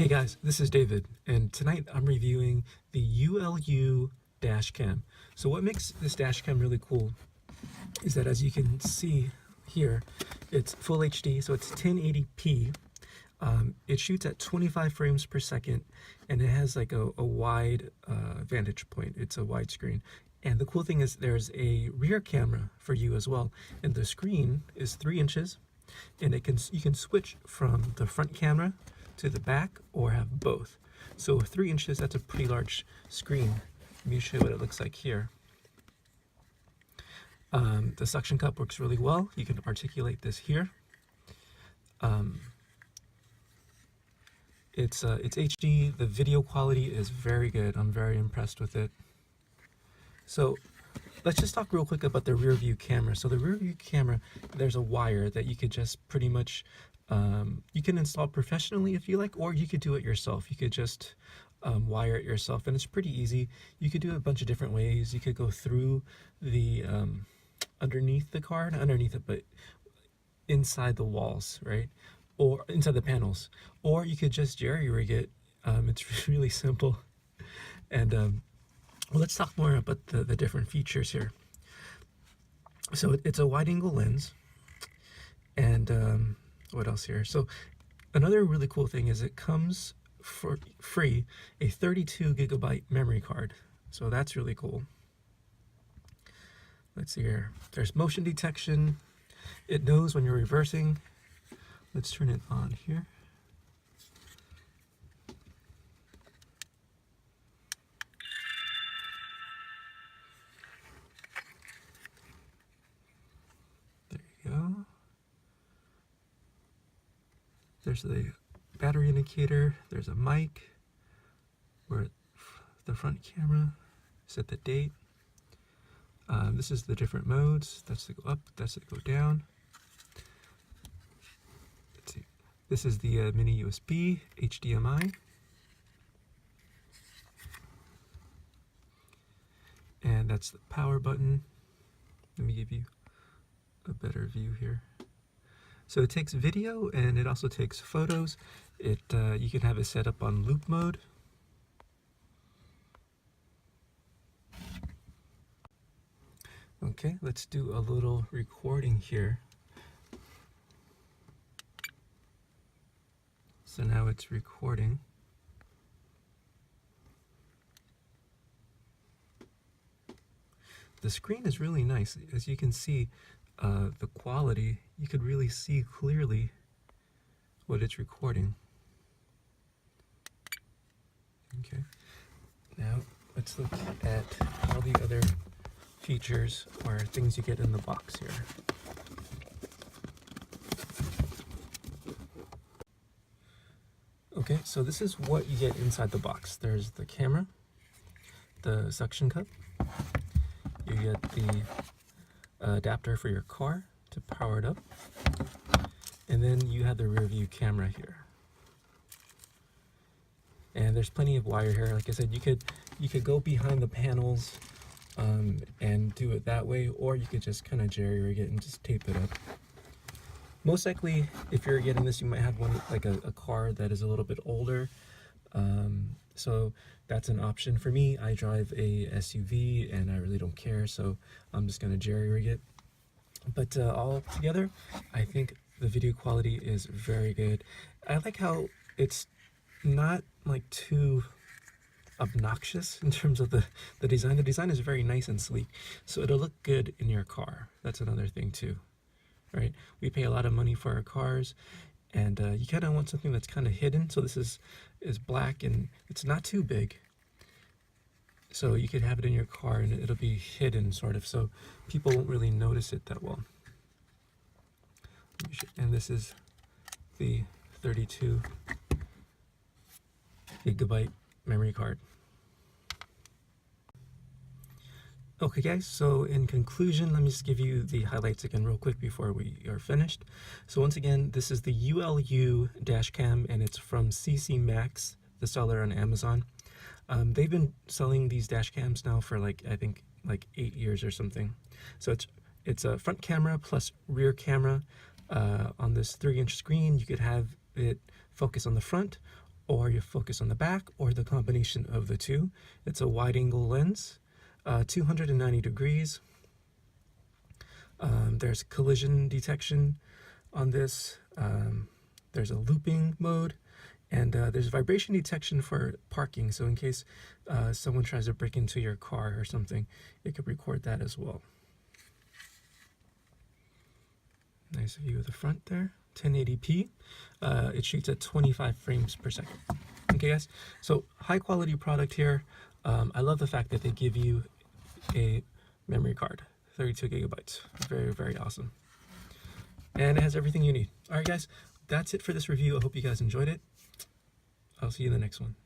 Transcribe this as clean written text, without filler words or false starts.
Hey guys, this is David, and tonight I'm reviewing the ULU dash cam. So what makes this dash cam really cool is that, as you can see here, it's full HD, so it's 1080p. It shoots at 25 frames per second, and it has like a wide vantage point. It's a wide screen. And the cool thing is there's a rear camera for you as well, and the screen is 3 inches, and you can switch from the front camera to the back or have both. So 3 inches, that's a pretty large screen. Let me show you what it looks like here. The suction cup works really well. You can articulate this here. It's HD. The video quality is very good. I'm very impressed with it. So let's just talk real quick about the rear view camera. So the rear view camera, there's a wire that you could just pretty much, you can install professionally if you like, or you could do it yourself. You could just wire it yourself, and it's pretty easy. You could do it a bunch of different ways. You could go through the, underneath the car, not underneath it, but inside the walls, right? Or inside the panels. Or you could just jerry-rig it. It's really simple. And well, let's talk more about the different features here. So it's a wide-angle lens, and what else here? So another really cool thing is it comes for free a 32 gigabyte memory card. So that's really cool. Let's see here. There's motion detection. It knows when you're reversing. Let's turn it on here. There's the battery indicator, there's a mic, where the front camera, set the date. This is the different modes. That's to go up, that's to go down. Let's see. This is the mini USB, HDMI. And that's the power button. Let me give you a better view here. So it takes video and it also takes photos. You can have it set up on loop mode. Okay, let's do a little recording here. So now it's recording. The screen is really nice. As you can see, the quality, you could really see clearly what it's recording. Okay, now let's look at all the other features or things you get in the box here. Okay, so this is what you get inside the box. There's the camera, the suction cup, you get the adapter for your car to power it up, and then you have the rear view camera here. And there's plenty of wire here. Like I said, you could go behind the panels and do it that way, or you could just kind of jerry-rig it and just tape it up. Most likely, if you're getting this, you might have one like a car that is a little bit older. So that's an option. For me, I drive a SUV and I really don't care, so I'm just going to jerry-rig it. But all together, I think the video quality is very good. I like how it's not like too obnoxious in terms of the design. The design is very nice and sleek, so it'll look good in your car. That's another thing too, right? We pay a lot of money for our cars, and you kind of want something that's kind of hidden. So this is black and it's not too big, so you could have it in your car and it'll be hidden sort of, so people won't really notice it that well. And this is the 32 gigabyte memory card. Okay guys, so in conclusion, let me just give you the highlights again real quick before we are finished. So once again, this is the ULU dash cam, and it's from CCMAX, the seller on Amazon. They've been selling these dash cams now for I think 8 years or something. So it's a front camera plus rear camera on this 3-inch screen. You could have it focus on the front, or you focus on the back, or the combination of the two. It's a wide angle lens, 290 degrees. There's collision detection on this. There's a looping mode, and there's vibration detection for parking. So in case someone tries to break into your car or something, it could record that as well. Nice view of the front there, 1080p. It shoots at 25 frames per second. Okay, guys, so high quality product here. I love the fact that they give you a memory card, 32 gigabytes. Very, very awesome. And it has everything you need. All right, guys, that's it for this review. I hope you guys enjoyed it. I'll see you in the next one.